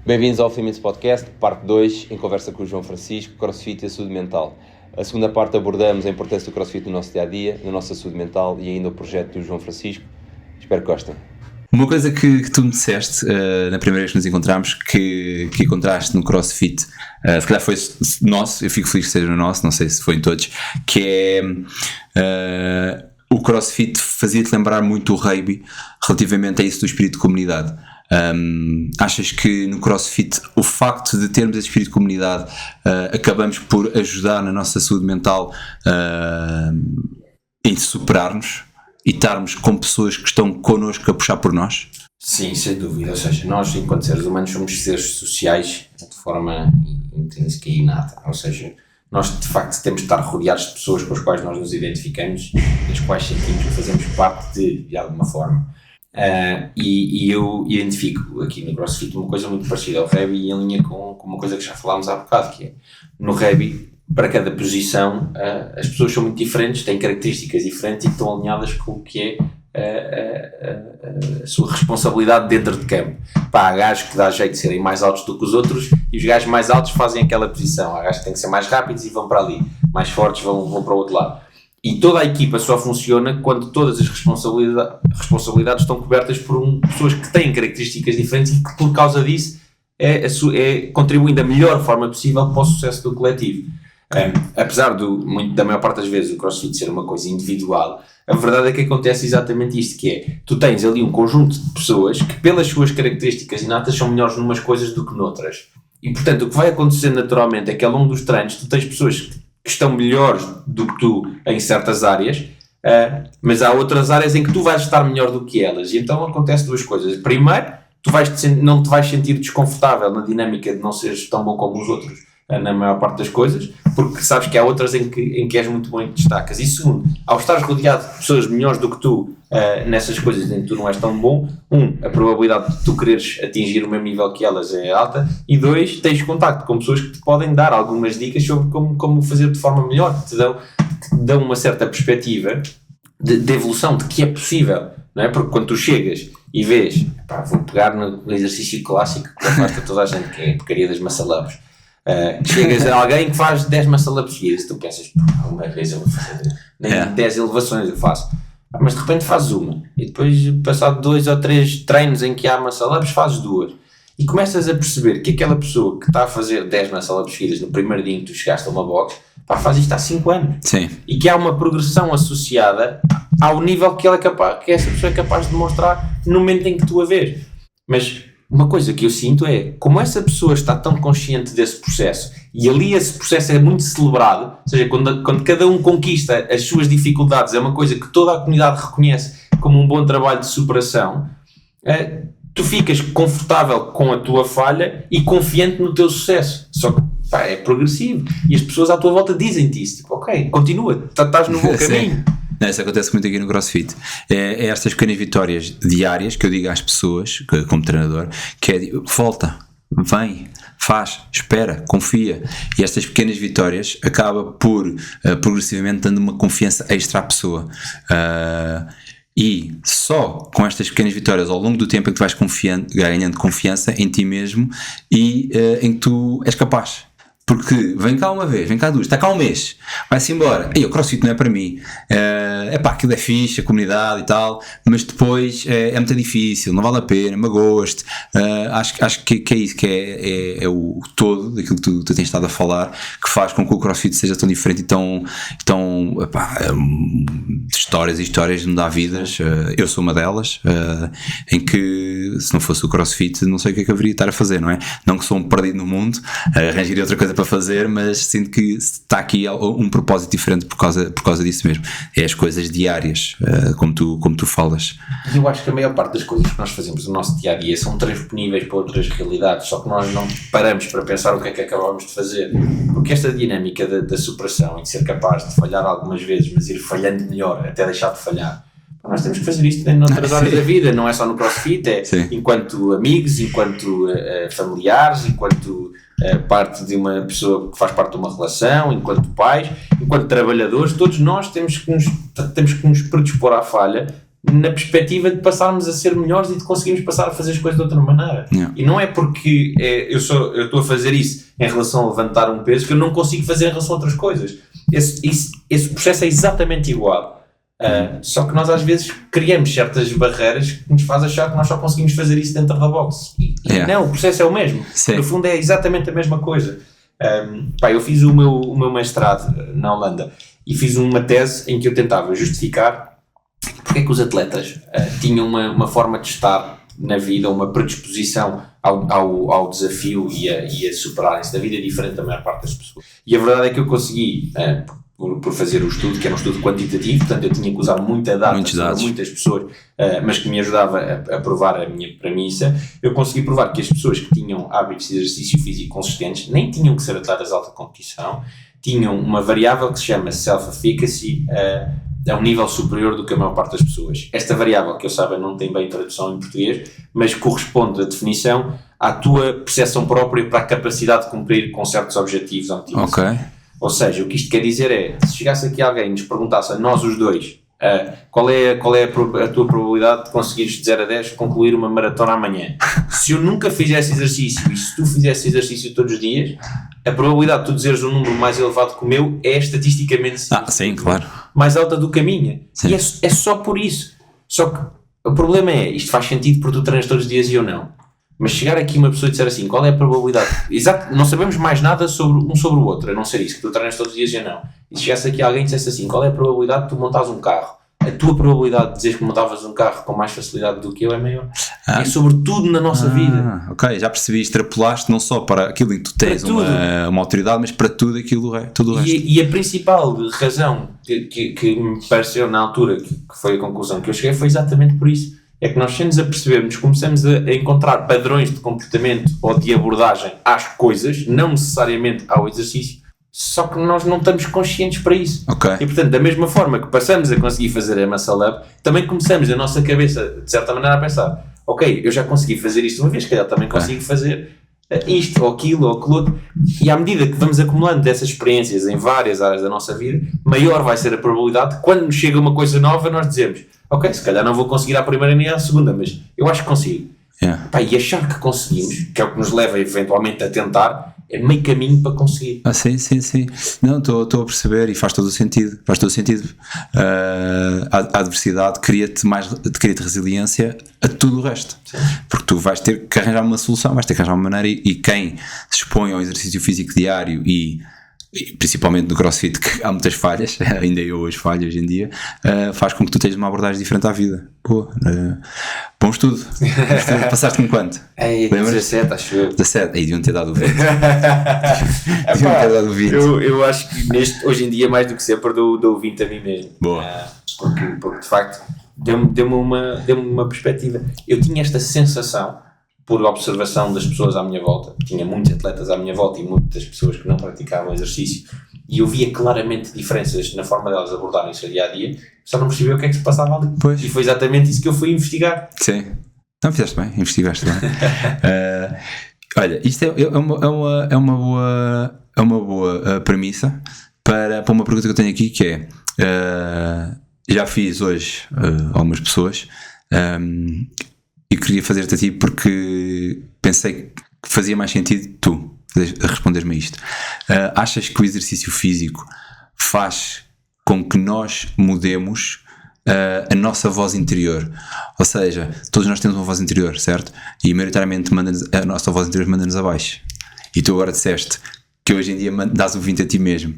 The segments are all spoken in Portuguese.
Bem-vindos ao Limites Podcast, parte 2, em conversa com o João Francisco, CrossFit e a saúde mental. A segunda parte abordamos a importância do CrossFit no nosso dia-a-dia, na nossa saúde mental e ainda o projeto do João Francisco. Espero que gostem. Uma coisa que tu me disseste na primeira vez que nos encontramos, que encontraste no CrossFit, se calhar foi nosso, eu fico feliz que seja no nosso, não sei se foi em todos, que é o CrossFit fazia-te lembrar muito o rugby relativamente a isso do espírito de comunidade. Achas que no CrossFit o facto de termos esse espírito de comunidade acabamos por ajudar na nossa saúde mental em superar-nos e estarmos com pessoas que estão connosco a puxar por nós? Sim, sem dúvida. Ou seja, nós enquanto seres humanos somos seres sociais de forma intrínseca e inata. Ou seja, nós de facto temos de estar rodeados de pessoas com as quais nós nos identificamos, das quais sentimos que fazemos parte de alguma forma. E eu identifico aqui no CrossFit uma coisa muito parecida ao rugby e em linha com uma coisa que já falámos há bocado, que é, no rugby, para cada posição, as pessoas são muito diferentes, têm características diferentes e estão alinhadas com o que é a sua responsabilidade dentro de campo. Há gajos que dá jeito de serem mais altos do que os outros e os gajos mais altos fazem aquela posição. Há gajos que têm que ser mais rápidos e vão para ali, mais fortes vão para o outro lado. E toda a equipa só funciona quando todas as responsabilidades estão cobertas por pessoas que têm características diferentes e que por causa disso contribuem da melhor forma possível para o sucesso do coletivo. Apesar da maior parte das vezes o CrossFit ser uma coisa individual, a verdade é que acontece exatamente isto, que é, tu tens ali um conjunto de pessoas que pelas suas características inatas são melhores numas coisas do que noutras. E portanto o que vai acontecer naturalmente é que ao longo dos treinos tu tens pessoas que estão melhores do que tu em certas áreas, mas há outras áreas em que tu vais estar melhor do que elas. E então acontece duas coisas. Primeiro, não te vais sentir desconfortável na dinâmica de não seres tão bom como os outros na maior parte das coisas, porque sabes que há outras em que és muito bom e te destacas. E segundo, ao estares rodeado de pessoas melhores do que tu nessas coisas em que tu não és tão bom, a probabilidade de tu quereres atingir o mesmo nível que elas é alta, e dois, tens contacto com pessoas que te podem dar algumas dicas sobre como fazer de forma melhor, que te dão uma certa perspectiva de evolução, de que é possível, não é? Porque quando tu chegas e vês, vou pegar no exercício clássico que faz para toda a gente, que é a porcaria das muscle-ups. Chegas a alguém que faz 10 muscle-ups seguidas, tu pensas, uma vez eu vou fazer nem 10 elevações eu faço, mas de repente fazes uma e depois passado 2 ou 3 treinos em que há muscle-ups fazes 2 e começas a perceber que aquela pessoa que está a fazer 10 muscle-ups seguidas no primeiro dia em que tu chegaste a uma box faz isto há 5 anos. Sim. E que há uma progressão associada ao nível que essa pessoa é capaz de demonstrar no momento em que tu a vês. Mas uma coisa que eu sinto é, como essa pessoa está tão consciente desse processo, e ali esse processo é muito celebrado, ou seja, quando cada um conquista as suas dificuldades, é uma coisa que toda a comunidade reconhece como um bom trabalho de superação, tu ficas confortável com a tua falha e confiante no teu sucesso. Só que é progressivo, e as pessoas à tua volta dizem-te isso, tipo, ok, continua, estás no bom caminho. Isso acontece muito aqui no CrossFit. É estas pequenas vitórias diárias que eu digo às pessoas, como treinador, que é volta, vem, faz, espera, confia. E estas pequenas vitórias acabam por progressivamente dando uma confiança extra à pessoa. E só com estas pequenas vitórias ao longo do tempo é que tu vais ganhando confiança em ti mesmo e em que tu és capaz. Porque vem cá uma vez, vem cá duas, está cá um mês, vai-se embora. E o CrossFit não é para mim. Aquilo é fixe, a comunidade e tal, mas depois é muito difícil, não vale a pena, magoas-te. Acho que é isso, que é o todo daquilo que tu tens estado a falar, que faz com que o CrossFit seja tão diferente e tão histórias e histórias de mudar vidas. Eu sou uma delas, em que se não fosse o CrossFit não sei o que é que eu haveria de estar a fazer, não é? Não que sou um perdido no mundo, arranjaria outra coisa para fazer, mas sinto que está aqui um propósito diferente por causa disso mesmo. É as coisas diárias, como tu falas. E eu acho que a maior parte das coisas que nós fazemos no nosso dia-a-dia são transponíveis para outras realidades, só que nós não paramos para pensar o que é que acabamos de fazer, porque esta dinâmica da superação e de ser capaz de falhar algumas vezes, mas ir falhando melhor até deixar de falhar, nós temos que fazer isto em outras áreas da vida, não é só no CrossFit, enquanto amigos, enquanto familiares, enquanto parte de uma pessoa que faz parte de uma relação, enquanto pais, enquanto trabalhadores, todos nós temos que nos predispor à falha na perspectiva de passarmos a ser melhores e de conseguirmos passar a fazer as coisas de outra maneira. E não é porque eu estou a fazer isso em relação a levantar um peso que eu não consigo fazer em relação a outras coisas. Esse processo é exatamente igual. Só que nós às vezes criamos certas barreiras que nos faz achar que nós só conseguimos fazer isso dentro da boxe. E não, o processo é o mesmo. Sim. No fundo é exatamente a mesma coisa. Eu fiz o meu mestrado na Holanda e fiz uma tese em que eu tentava justificar porque é que os atletas tinham uma forma de estar na vida, uma predisposição ao desafio e a superarem-se na vida diferente da maior parte das pessoas. E a verdade é que eu consegui, por fazer o estudo, que era um estudo quantitativo, portanto eu tinha que usar muita data sobre muitas pessoas, mas que me ajudava a provar a minha premissa. Eu consegui provar que as pessoas que tinham hábitos de exercício físico consistentes nem tinham que ser atletas de alta competição, tinham uma variável que se chama self-efficacy a um nível superior do que a maior parte das pessoas. Esta variável, que eu saiba, não tem bem tradução em português, mas corresponde à definição à tua percepção própria para a capacidade de cumprir com certos objetivos. Ou seja, o que isto quer dizer é, se chegasse aqui alguém e nos perguntasse a nós os dois, qual é a tua probabilidade de conseguires de 0 a 10 concluir uma maratona amanhã? Se eu nunca fizesse exercício e se tu fizesse exercício todos os dias, a probabilidade de tu dizeres um número mais elevado que o meu é estatisticamente sim, claro, mais alta do que a minha. E é só por isso. Só que o problema é, isto faz sentido porque tu treinas todos os dias e eu não. Mas chegar aqui uma pessoa e dizer assim, qual é a probabilidade? Exato, não sabemos mais nada sobre o outro, a não ser isso, que tu treinas todos os dias e eu não. E se chegasse aqui alguém e dissesse assim, qual é a probabilidade de tu montares um carro? A tua probabilidade de dizer que montavas um carro com mais facilidade do que eu é maior. É sobre tudo na nossa vida. Ok, já percebi, extrapolaste não só para aquilo em que tu tens uma autoridade, mas para tudo aquilo, tudo o resto. E a principal razão que me pareceu na altura, que foi a conclusão que eu cheguei, foi exatamente por isso. É que nós, sem nos apercebermos, começamos a encontrar padrões de comportamento ou de abordagem às coisas, não necessariamente ao exercício, só que nós não estamos conscientes para isso. E portanto, da mesma forma que passamos a conseguir fazer a Muscle Up, também começamos na nossa cabeça, de certa maneira, a pensar, ok, eu já consegui fazer isto uma vez, calhar também consigo fazer isto, ou aquilo, ou aquilo outro. E à medida que vamos acumulando dessas experiências em várias áreas da nossa vida, maior vai ser a probabilidade de, quando nos chega uma coisa nova, nós dizemos, ok, se calhar não vou conseguir à primeira nem à segunda, mas eu acho que consigo. E achar que conseguimos, que é o que nos leva eventualmente a tentar, é meio caminho para conseguir. Sim. Não, estou a perceber e faz todo o sentido. A adversidade cria-te resiliência a tudo o resto. Sim. Porque tu vais ter que arranjar uma solução, vais ter que arranjar uma maneira e quem se expõe ao exercício físico diário e principalmente no CrossFit, que há muitas falhas, ainda eu hoje falho hoje em dia, faz com que tu tenhas uma abordagem diferente à vida. Bom estudo. Passaste-me quanto? 17, acho eu. 17, aí deviam ter dado o 20. Eu acho que hoje em dia, mais do que sempre, dou 20 a mim mesmo. Boa. Porque de facto deu-me uma perspectiva. Eu tinha esta sensação, por observação das pessoas à minha volta, tinha muitos atletas à minha volta e muitas pessoas que não praticavam exercício, e eu via claramente diferenças na forma delas abordarem isso dia a dia, só não percebia o que é que se passava ali. E foi exatamente isso que eu fui investigar. Sim, não fizeste bem, investigaste bem. Olha, isto é uma boa premissa para uma pergunta que eu tenho aqui, que é, já fiz hoje algumas pessoas, e queria fazer-te a ti porque pensei que fazia mais sentido tu responderes-me a isto. Achas que o exercício físico faz com que nós mudemos a nossa voz interior? Ou seja, todos nós temos uma voz interior, certo? E maioritariamente a nossa voz interior manda-nos abaixo. E tu agora disseste que hoje em dia dás o 20 a ti mesmo.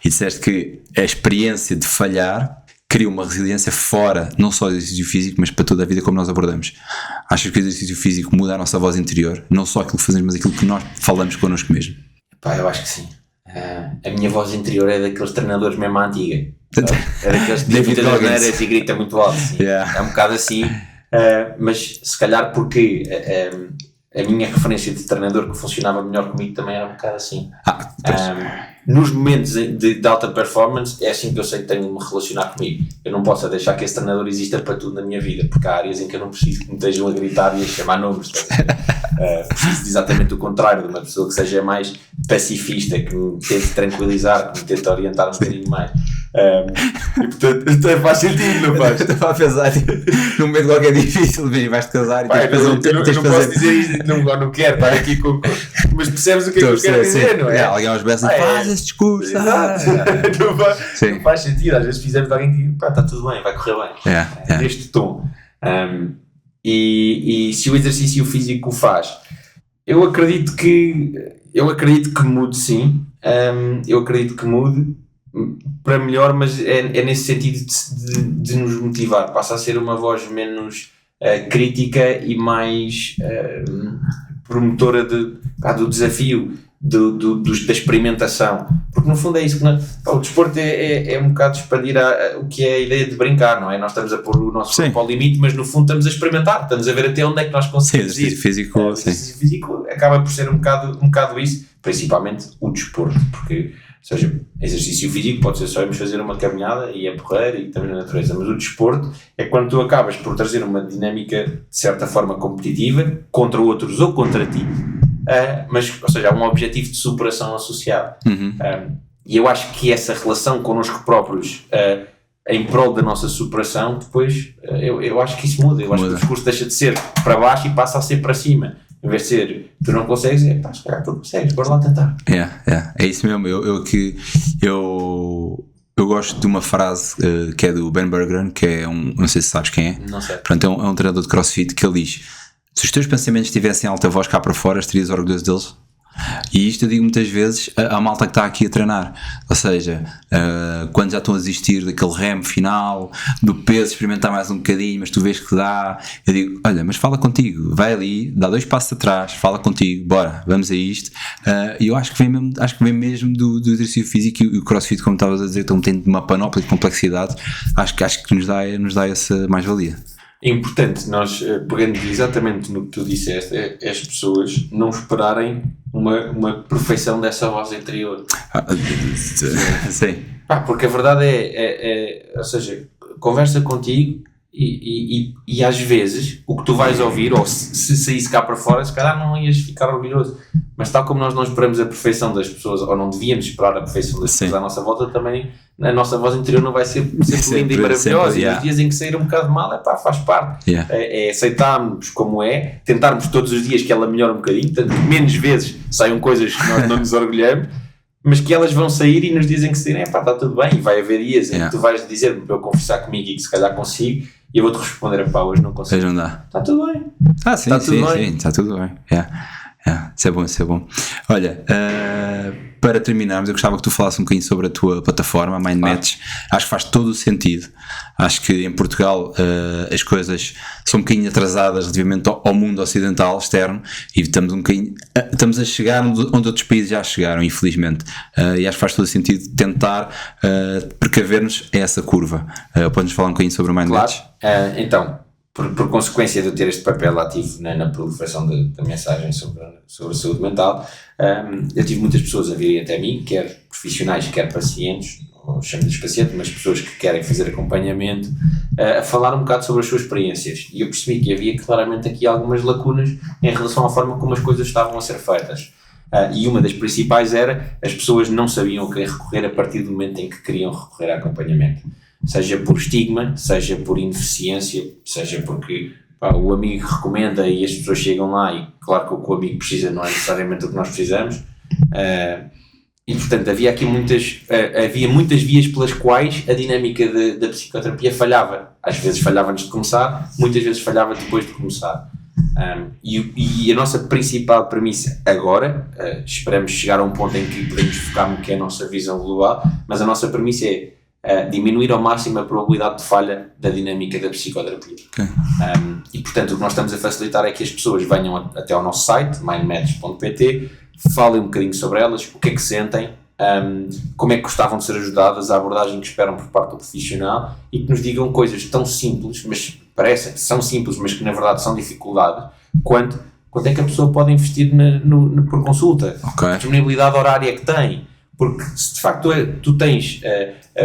E disseste que a experiência de falhar cria uma resiliência fora, não só do exercício físico, mas para toda a vida como nós abordamos. Achas que o exercício físico muda a nossa voz interior? Não só aquilo que fazemos, mas aquilo que nós falamos connosco mesmo? Eu acho que sim. A minha voz interior é daqueles treinadores mesmo à antiga. É daqueles que muitas maneiras e grita muito alto. É um bocado assim, mas se calhar porque a minha referência de treinador que funcionava melhor comigo também era um bocado assim. Nos momentos de alta performance é assim que eu sei que tenho de me relacionar comigo. Eu não posso deixar que esse treinador exista para tudo na minha vida, porque há áreas em que eu não preciso que me estejam a gritar e a chamar nomes. Preciso de exatamente o contrário, de uma pessoa que seja mais pacifista, que me tente tranquilizar, que me tente orientar um bocadinho mais. E portanto faz sentido, não faz? Estava a pensar, tipo, num momento qualquer difícil, vais-te casar e Pai, tens de fazer eu não posso dizer isto, não quero estar aqui com... Mas percebes o que é que eu quero dizer, não é? Alguém aos beijos faz esse discurso. Não faz sentido, às vezes fizemos de alguém que está tudo bem, vai correr bem. Neste tom. E se o exercício físico o faz, eu acredito que mude, sim. Eu acredito que mude para melhor, mas é nesse sentido de nos motivar. Passa a ser uma voz menos crítica e mais promotora do desafio, da experimentação, porque no fundo é isso que o desporto é um bocado expandir o que é a ideia de brincar, não é? Nós estamos a pôr o nosso corpo ao limite, mas no fundo estamos a experimentar, estamos a ver até onde é que nós conseguimos ir. O exercício físico acaba por ser um bocado isso, principalmente o desporto, porque, ou seja, exercício físico pode ser só irmos fazer uma caminhada e porrer e estamos na natureza, mas o desporto é quando tu acabas por trazer uma dinâmica de certa forma competitiva contra outros ou contra ti. Mas, ou seja, há um objetivo de superação associado. E eu acho que essa relação connosco próprios em prol da nossa superação, depois eu acho que isso muda. Eu acho que o discurso deixa de ser para baixo e passa a ser para cima. Em vez de ser, tu não consegues, se calhar tu consegues, bora lá tentar. É isso mesmo. Eu gosto de uma frase que é do Ben Bergeron, que é não sei se sabes quem é. Não sei. Portanto, é um treinador de CrossFit, que ele diz: se os teus pensamentos estivessem em alta voz cá para fora, estarias orgulhoso deles? E isto eu digo muitas vezes à malta que está aqui a treinar, ou seja, quando já estão a desistir daquele remo final, do peso, experimentar mais um bocadinho, mas tu vês que dá, eu digo, olha, mas fala contigo, vai ali, dá 2 passos atrás, fala contigo, bora, vamos a isto. E eu acho que vem mesmo do exercício físico, e o CrossFit, como estavas a dizer, tem uma panóplia de complexidade, acho que nos dá essa mais-valia. É importante nós, pegando exatamente no que tu disseste, as pessoas não esperarem uma perfeição dessa voz interior. Sim. Porque a verdade ou seja, conversa contigo e às vezes o que tu vais ouvir, ou se saísse cá para fora, se calhar não ias ficar orgulhoso. Mas tal como nós não esperamos a perfeição das pessoas, ou não devíamos esperar a perfeição das pessoas à nossa volta, também a nossa voz interior não vai ser sempre linda e maravilhosa. E os dias em que sair um bocado mal, faz parte. É aceitarmos como é, tentarmos todos os dias que ela melhore um bocadinho, tanto que menos vezes saiam coisas que nós não nos orgulhamos, mas que elas vão sair e nos dizem que saírem, está tudo bem, e vai haver dias em que tu vais dizer-me para eu confessar comigo e que se calhar consigo, e eu vou-te responder, hoje não consigo. Não dá. Está tudo bem. Sim, está tudo bem. Isso é bom. Olha, para terminarmos, eu gostava que tu falasses um bocadinho sobre a tua plataforma, a Mindmatch. Acho que faz todo o sentido. Acho que em Portugal as coisas são um bocadinho atrasadas relativamente ao mundo ocidental, externo, e estamos a chegar onde outros países já chegaram, infelizmente. E acho que faz todo o sentido tentar precaver-nos a essa curva. Podes-nos falar um bocadinho sobre o Mindmatch? Claro. Então, por consequência de eu ter este papel ativo na proliferação da mensagem sobre a saúde mental, eu tive muitas pessoas a virem até mim, quer profissionais, quer pacientes, ou chamo-lhes pacientes, mas pessoas que querem fazer acompanhamento, a falar um bocado sobre as suas experiências. E eu percebi que havia claramente aqui algumas lacunas em relação à forma como as coisas estavam a ser feitas. E uma das principais era, as pessoas não sabiam a quem recorrer a partir do momento em que queriam recorrer a acompanhamento. Seja por estigma, seja por ineficiência, seja porque o amigo recomenda e as pessoas chegam lá e claro que o que o amigo precisa não é necessariamente o que nós precisamos. E portanto havia aqui muitas vias pelas quais a dinâmica da psicoterapia falhava. Às vezes falhava antes de começar, muitas vezes falhava depois de começar. E a nossa principal premissa agora, esperamos chegar a um ponto em que podemos focar no que é a nossa visão global, mas a nossa premissa é diminuir ao máximo a probabilidade de falha da dinâmica da psicoterapia. Okay. E portanto o que nós estamos a facilitar é que as pessoas venham até ao nosso site, mindmatch.pt, falem um bocadinho sobre elas, o que é que sentem, como é que gostavam de ser ajudadas, a abordagem que esperam por parte do profissional, e que nos digam coisas tão simples, mas parecem que são simples, mas que na verdade são dificuldades, quanto é que a pessoa pode investir por consulta, a disponibilidade horária que tem. Porque se de facto tu tens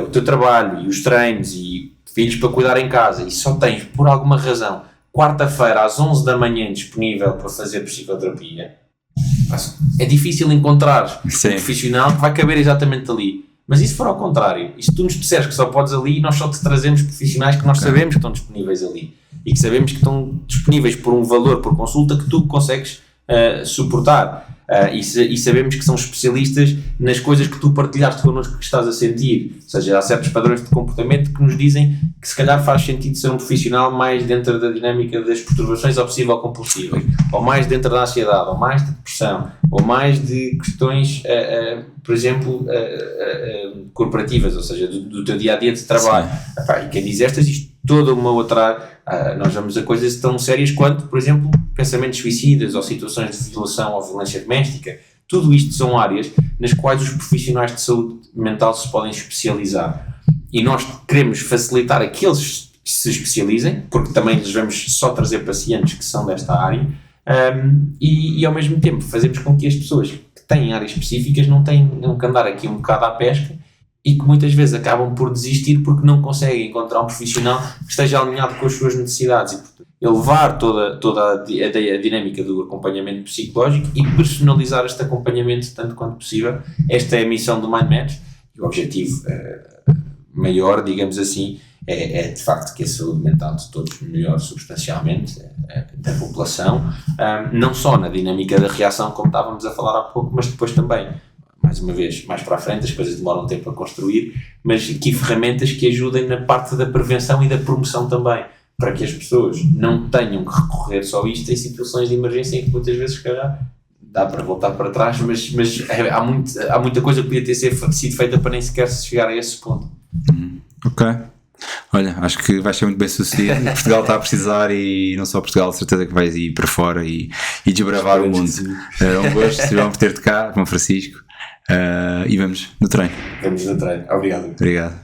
o teu trabalho e os treinos e filhos para cuidar em casa e só tens, por alguma razão, quarta-feira às 11 da manhã disponível para fazer psicoterapia, é difícil encontrar um profissional que vai caber exatamente ali. Mas e se for ao contrário? E se tu nos disseres que só podes ali, nós só te trazemos profissionais que nós sabemos que estão disponíveis ali e que sabemos que estão disponíveis por um valor por consulta que tu consegues suportar. E sabemos que são especialistas nas coisas que tu partilhaste connosco que estás a sentir. Ou seja, há certos padrões de comportamento que nos dizem que se calhar faz sentido ser um profissional mais dentro da dinâmica das perturbações obsessivo-compulsivas, ou mais dentro da ansiedade, ou mais de depressão, ou mais de questões, por exemplo, corporativas, ou seja, do teu dia-a-dia de trabalho. E quem diz isto toda uma outra... nós vamos a coisas tão sérias quanto, por exemplo, pensamentos suicidas ou situações de violação ou violência doméstica. Tudo isto são áreas nas quais os profissionais de saúde mental se podem especializar. E nós queremos facilitar a que eles se especializem, porque também lhes vamos só trazer pacientes que são desta área, e ao mesmo tempo fazemos com que as pessoas que têm áreas específicas não tenham que andar aqui um bocado à pesca e que muitas vezes acabam por desistir porque não conseguem encontrar um profissional que esteja alinhado com as suas necessidades. E, portanto, elevar toda a dinâmica do acompanhamento psicológico e personalizar este acompanhamento tanto quanto possível. Esta é a missão do Mind Match e o objetivo maior, digamos assim, é de facto que a saúde mental de todos melhore substancialmente da população, não só na dinâmica da reação, como estávamos a falar há pouco, mas depois também, mais uma vez, mais para a frente, as coisas demoram tempo a construir, mas que ferramentas que ajudem na parte da prevenção e da promoção também, para que as pessoas não tenham que recorrer só a isto em situações de emergência em que muitas vezes, se calhar, dá para voltar para trás, mas há muita coisa que podia ter sido feita para nem sequer chegar a esse ponto. Ok. Olha, acho que vais ser muito bem sucedido. Portugal está a precisar, e não só Portugal, de certeza que vais ir para fora e desbravar o mundo. É um gosto, se vão ter-te cá, João Francisco, e vamos no treino. Vamos no treino. Obrigado. Obrigado.